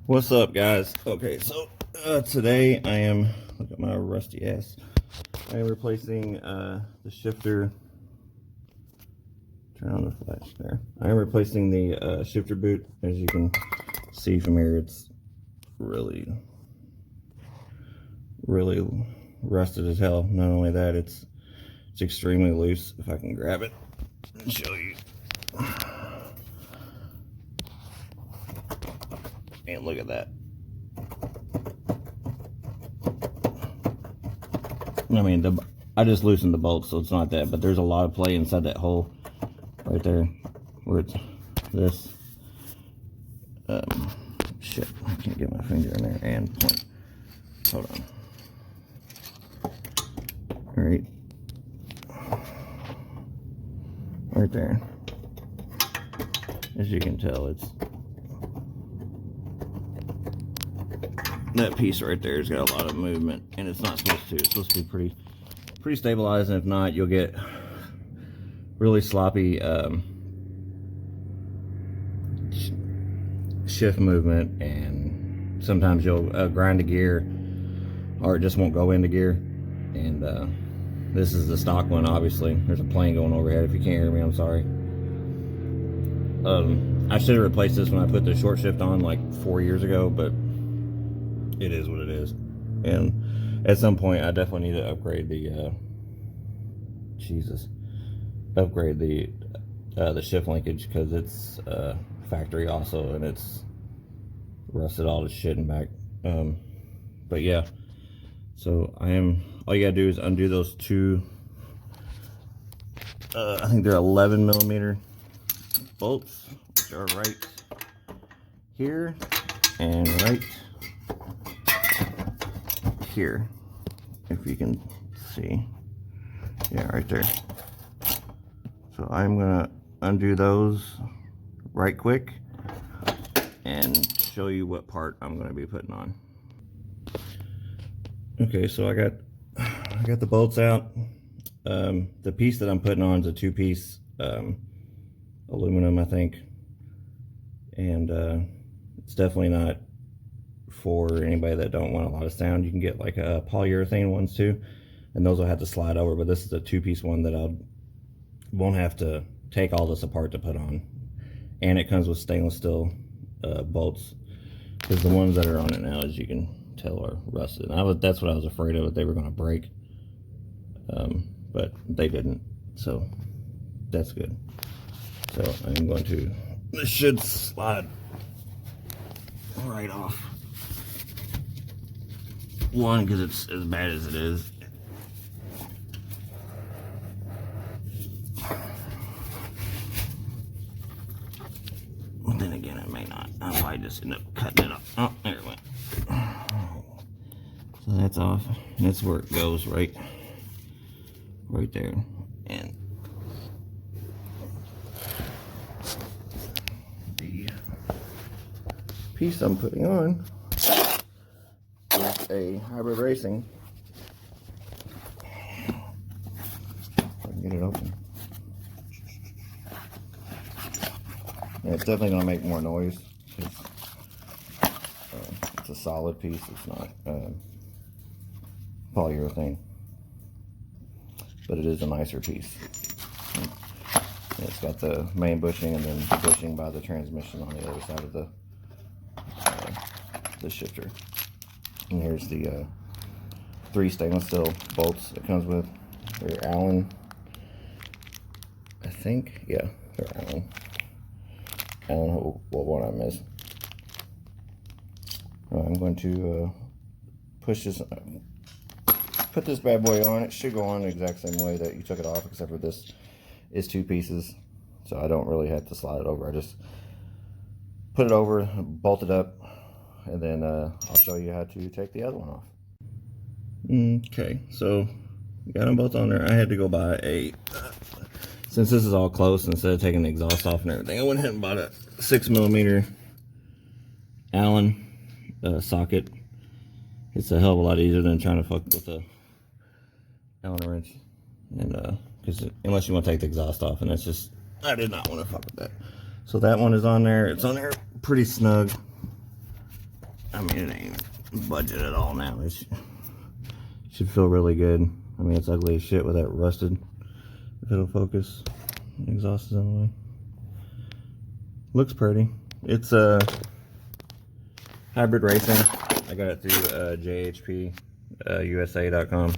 What's up, guys? Okay, so today I am, look at my rusty ass. I am replacing the shifter. Turn on the flash there. I am replacing the shifter boot. As you can see from here, it's really rusted as hell. Not only that, it's extremely loose. If I can grab it and show you. And look at that. I mean, I just loosened the bolts, so it's not that, but there's a lot of play inside that hole right there where it's this. Shit, I can't get my finger in there and point. Hold on. All right. Right there. As you can tell, it's that piece right there has got a lot of movement, and it's not supposed to. It's supposed to be pretty stabilized, and if not, you'll get really sloppy shift movement, and sometimes you'll grind a gear, or it just won't go into gear. And this is the stock one. Obviously, there's a plane going overhead. If you can't hear me, I'm sorry. I should have replaced this when I put the short shift on like 4 years ago, but it is what it is. And at some point I definitely need to upgrade the the shift linkage, because it's factory also, and it's rusted all the shit and back. But yeah, so all you gotta do is undo those two I think they're 11mm bolts, which are right here and right here, if you can see. Yeah, right there. So I'm gonna undo those right quick and show you what part I'm gonna be putting on. Okay, so I got the bolts out. The piece that I'm putting on is a 2-piece aluminum, I think, and it's definitely not for anybody that don't want a lot of sound. You can get like a polyurethane ones too, and those will have to slide over, but this is a 2-piece one that I won't have to take all this apart to put on. And it comes with stainless steel bolts, because the ones that are on it now, as you can tell, are rusted. That's what I was afraid of, that they were going to break, but they didn't, so that's good. So I'm going to, this should slide right off. One, because it's as bad as it is. But then again, it may not. I'll probably just end up cutting it up. Oh, there it went. So that's off. And that's where it goes, right there. And the piece I'm putting on is a hybrid racing. If I can get it open. Yeah, it's definitely going to make more noise. It's a solid piece. It's not polyurethane, but it is a nicer piece. It's got the main bushing and then the bushing by the transmission on the other side of the shifter. And here's the 3 stainless steel bolts it comes with. They're Allen, I think. Yeah, they're Allen. I don't know what one I missed. I'm going to push this, put this bad boy on. It should go on the exact same way that you took it off, except for this is 2 pieces, so I don't really have to slide it over. I just put it over, bolt it up, and then I'll show you how to take the other one off. Okay, so got them both on there. I had to go buy since this is all close, instead of taking the exhaust off and everything, I went ahead and bought a 6mm Allen socket. It's a hell of a lot easier than trying to fuck with a Allen wrench, and because unless you want to take the exhaust off, and that's just, I did not want to fuck with that. So that one is on there. It's on there pretty snug. I mean, it ain't budget at all now. It should feel really good. I mean, it's ugly as shit with that rusted, if it'll focus. The exhaust is in the way. Looks pretty. It's a hybrid racing. I got it through JHPUSA.com.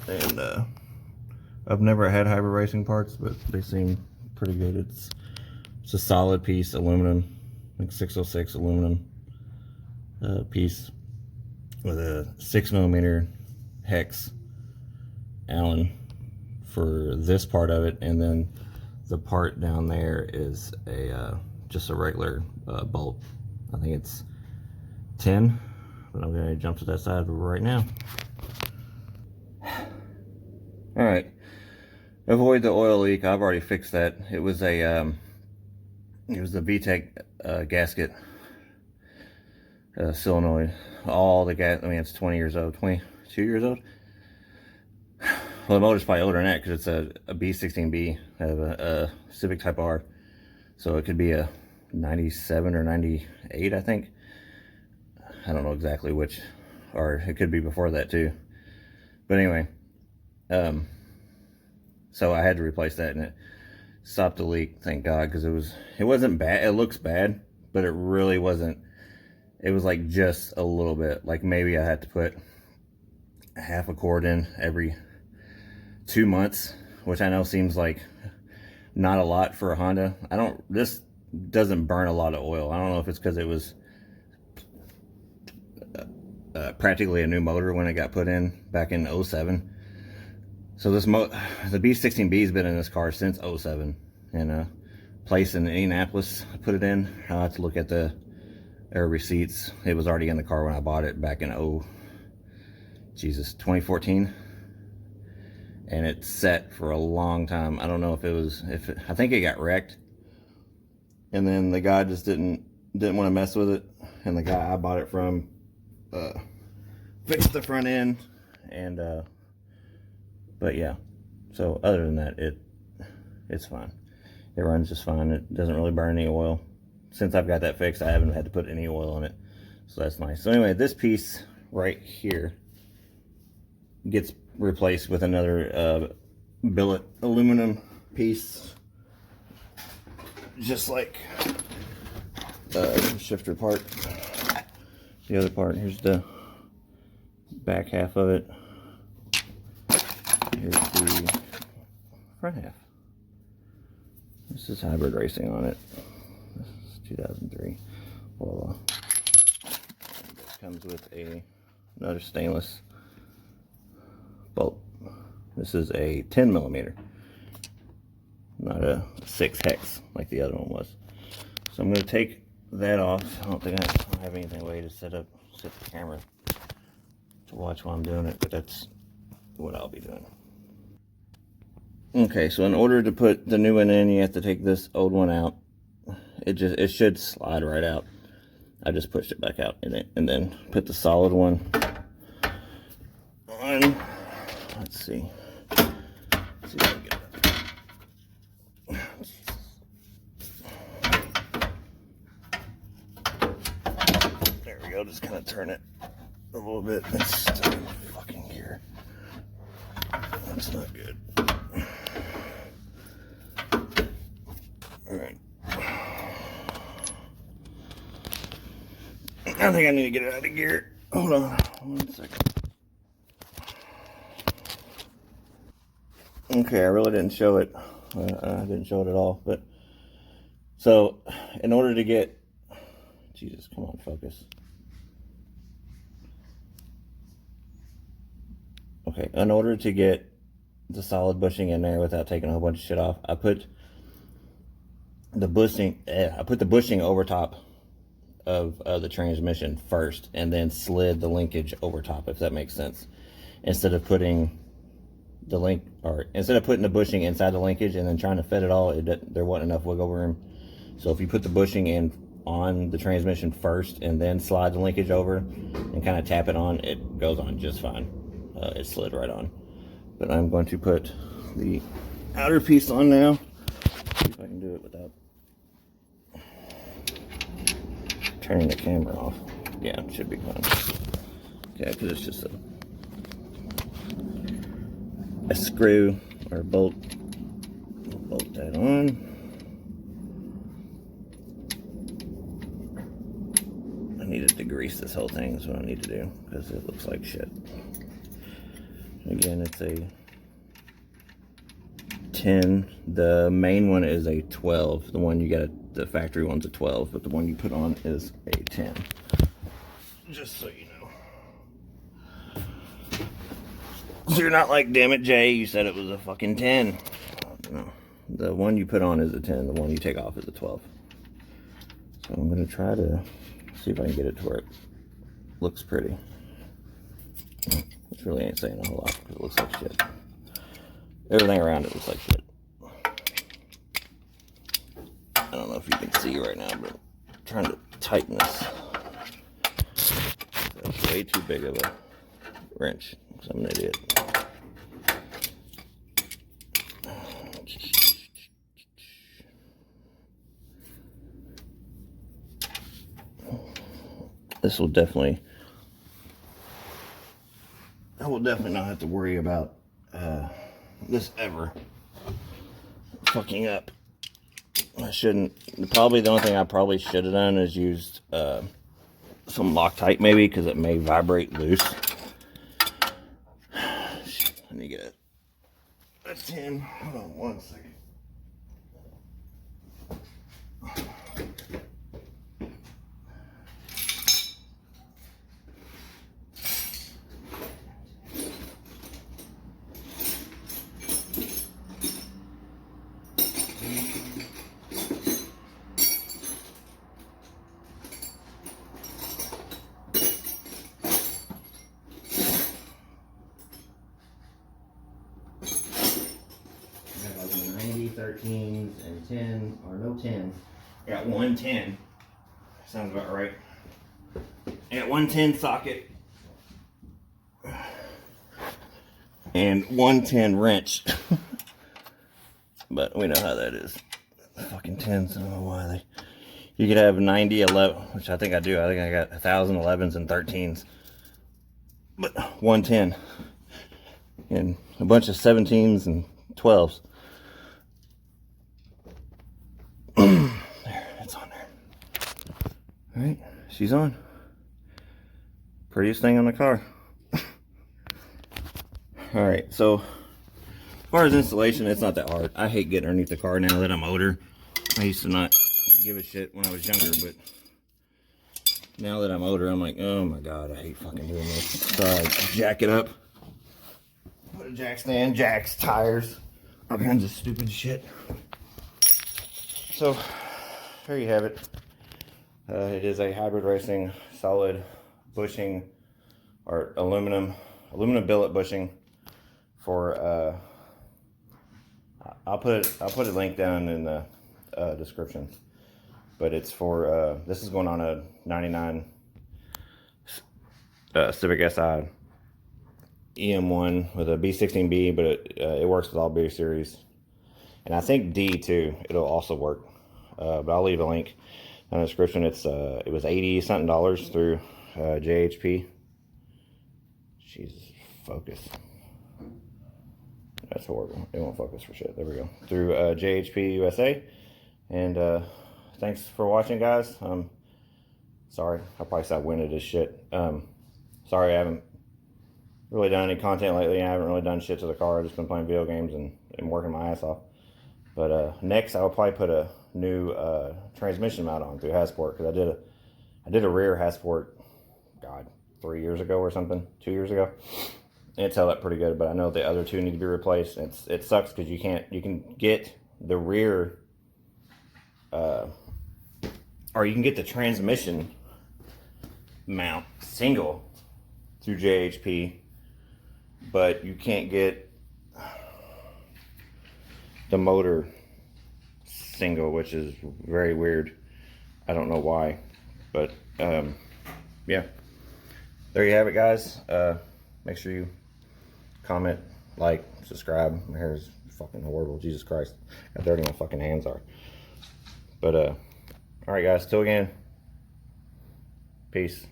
And I've never had hybrid racing parts, but they seem pretty good. It's a solid piece, aluminum, like 606 aluminum piece with a 6mm hex Allen for this part of it, and then the part down there is a just a regular bolt. I think it's 10, but I'm gonna jump to that side right now. All right, avoid the oil leak. I've already fixed that. It was a VTEC gasket solenoid. All the gas. I mean, it's 20 years old, 22 years old. Well, the motor's probably older than that because it's a B16B. I have a Civic Type R, so it could be a 97 or 98, I think. I don't know exactly which, or it could be before that too. But anyway, so I had to replace that, and it stopped the leak, thank God, because it wasn't bad. It looks bad, but it really wasn't. It was like just a little bit. Like maybe I had to put half a quart in every 2 months, which I know seems like not a lot for a Honda. This doesn't burn a lot of oil. I don't know if it's because it was practically a new motor when it got put in back in 07. So the B16B has been in this car since 07, and a place in Indianapolis I put it in. I'll have to look at the receipts. It was already in the car when I bought it back in 2014, and it sat for a long time. I don't know if it was, I think it got wrecked, and then the guy just didn't want to mess with it, and the guy I bought it from fixed the front end, and but yeah, so other than that, it's fine. It runs just fine. It doesn't really burn any oil. Since I've got that fixed, I haven't had to put any oil in it, so that's nice. So anyway, this piece right here gets replaced with another billet aluminum piece, just like the shifter part. The other part, here's the back half of it. Here's the front half. This is hybrid racing on it. This is 2003. Well, it comes with another stainless bolt. This is a 10mm, not a 6 hex like the other one was. So I'm going to take that off. I don't think I have anything way to set the camera to watch while I'm doing it, but that's what I'll be doing. Okay, so in order to put the new one in, you have to take this old one out. It should slide right out. I just pushed it back out and then put the solid one on. Let's see. Let's see if I can get it. There we go. Just kind of turn it a little bit. That's still in fucking gear. That's not good. Alright. I think I need to get it out of gear. Hold on 1 second. Okay, I really didn't show it. I didn't show it at all. But so, in order to get, Jesus, come on, focus. Okay, in order to get the solid bushing in there without taking a whole bunch of shit off, I put the bushing. I put the bushing over top of the transmission first, and then slid the linkage over top, if that makes sense. Instead of putting the bushing inside the linkage and then trying to fit it all, there wasn't enough wiggle room. So if you put the bushing in on the transmission first and then slide the linkage over and kind of tap it on, it goes on just fine. It slid right on. But I'm going to put the outer piece on now. See if I can do it without turning the camera off. Yeah, it should be fine. Okay, because it's just a screw or a bolt. We'll bolt that on. I needed to grease this whole thing is what I need to do because it looks like shit. Again, it's a 10. The main one is a 12. The one you got, the factory one's a 12, but the one you put on is a 10. Just so you know. So you're not like, damn it, Jay, you said it was a fucking 10. No. The one you put on is a 10. The one you take off is a 12. So I'm going to try to see if I can get it to where it looks pretty. Which really ain't saying a whole lot because it looks like shit. Everything around it looks like shit. I don't know if you can see right now, but I'm trying to tighten this. That's way too big of a wrench because I'm an idiot. This will definitely, I will definitely not have to worry about this ever fucking up. I shouldn't, probably the only thing I probably should have done is used some Loctite maybe, because it may vibrate loose. Let me get a 10, hold on one second. I got like 90, 13s, and 10, or no 10. I got 110. Sounds about right. I got 110 socket. And 110 wrench. But we know how that is. Fucking 10s, I don't know why they... You could have 90, 11, which I think I do. I think I got 1,000 11s and 13s. But 110. And a bunch of 17s and 12s. There, it's on there. Alright, she's on. Prettiest thing on the car. Alright, so as far as installation, it's not that hard. I hate getting underneath the car now that I'm older. I used to not give a shit when I was younger, but now that I'm older, I'm like, oh my god, I hate fucking doing this. So I jack it up, put a jack stand, jacks, tires, all kinds of stupid shit. So there you have it. It is a hybrid racing solid bushing or aluminum billet bushing for I'll put a link down in the description, but it's for this is going on a 99 Civic Si EM1 with a B16B, but it works with all B series, and I think D too. It'll also work, but I'll leave a link in the description. It's it was $80 something through JHP. Jesus, focus. That's horrible. It won't focus for shit. There we go. Through JHP USA. And thanks for watching, guys. Sorry, I probably sound winded as shit. Sorry I haven't really done any content lately. I haven't really done shit to the car. I've just been playing video games and working my ass off. But next I'll probably put a new transmission mount on through Hasport, because I did a rear Hasport, god, 3 years ago or something, 2 years ago. And it's held up pretty good, but I know the other two need to be replaced. It sucks because you can get the rear, or you can get the transmission mount single through JHP, but you can't get the motor single, which is very weird. I don't know why, but yeah, there you have it, guys. Make sure you comment, like, subscribe. My hair is fucking horrible. Jesus Christ, how dirty my fucking hands are. But all right, guys, till again, peace.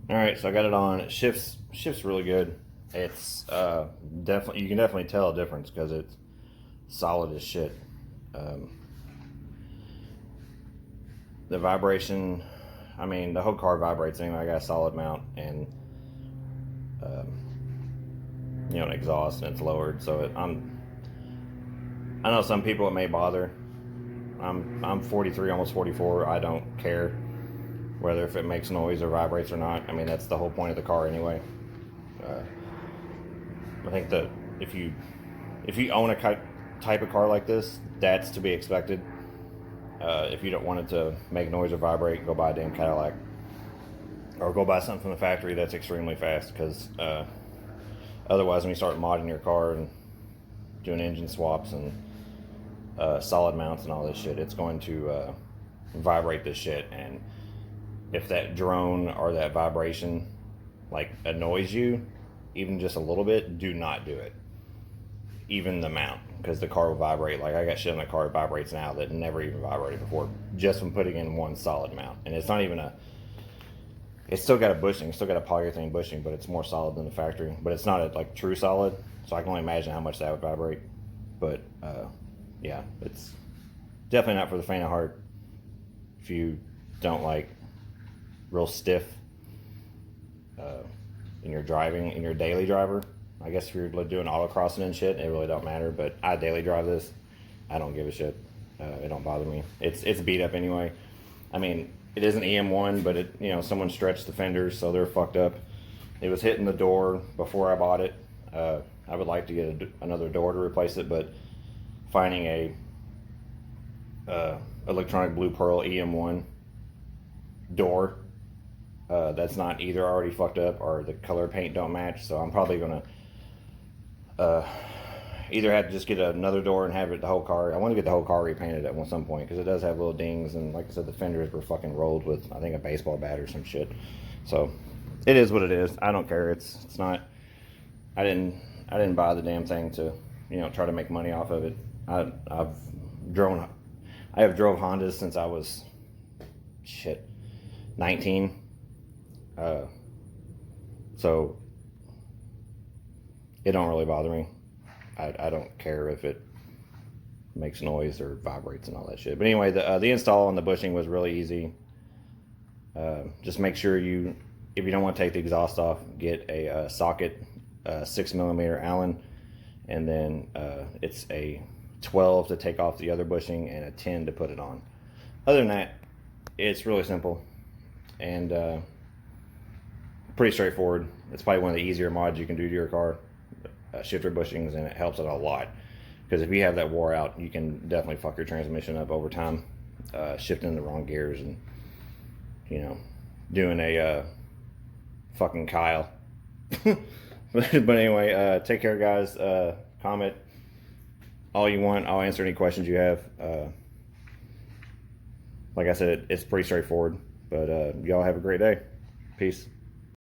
All right, so I got it on. It shifts really good. It's definitely, you can definitely tell a difference because it's solid as shit. Um, the vibration, I mean, the whole car vibrates anyway. I got a solid mount and an exhaust, and it's lowered, so I know some people it may bother. I'm 43, almost 44. I don't care whether if it makes noise or vibrates or not. I mean, that's the whole point of the car anyway. Uh, I think that if you own a type of car like this, that's to be expected. If you don't want it to make noise or vibrate, go buy a damn Cadillac, or go buy something from the factory that's extremely fast. Because otherwise, when you start modding your car and doing engine swaps and solid mounts and all this shit, it's going to vibrate this shit. And if that drone or that vibration like annoys you even just a little bit, do not do it. Even the mount, because the car will vibrate. Like, I got shit in the car that vibrates now that never even vibrated before, just from putting in one solid mount. And it's not even it's still got a bushing, still got a polyurethane bushing, but it's more solid than the factory. But it's not a like true solid, so I can only imagine how much that would vibrate. But yeah, it's definitely not for the faint of heart. If you don't like real stiff in your driving, in your daily driver. I guess if you're doing autocrossing and shit, it really don't matter. But I daily drive this. I don't give a shit. It don't bother me. It's beat up anyway. I mean, it is an EM1, but someone stretched the fenders, so they're fucked up. It was hitting the door before I bought it. I would like to get another door to replace it, but finding a electronic blue pearl EM1 door that's not either already fucked up or the color paint don't match, so I'm probably gonna either have to just get another door and have it the whole car. I want to get the whole car repainted at some point, because it does have little dings, and like I said, the fenders were fucking rolled with, I think, a baseball bat or some shit. So it is what it is. I don't care. It's not. I didn't buy the damn thing to try to make money off of it. I have drove Hondas since I was 19. So it don't really bother me. I don't care if it makes noise or vibrates and all that shit. But anyway, the install on the bushing was really easy. Just make sure if you don't want to take the exhaust off, get a socket, 6mm Allen, and then it's a 12 to take off the other bushing and a 10 to put it on. Other than that, it's really simple and pretty straightforward. It's probably one of the easier mods you can do to your car, shifter bushings, and it helps it a lot. Because if you have that wore out, you can definitely fuck your transmission up over time, shifting the wrong gears and doing a fucking Kyle. but anyway, take care, guys. Comment all you want. I'll answer any questions you have. Like I said, it's pretty straightforward. But y'all have a great day. Peace.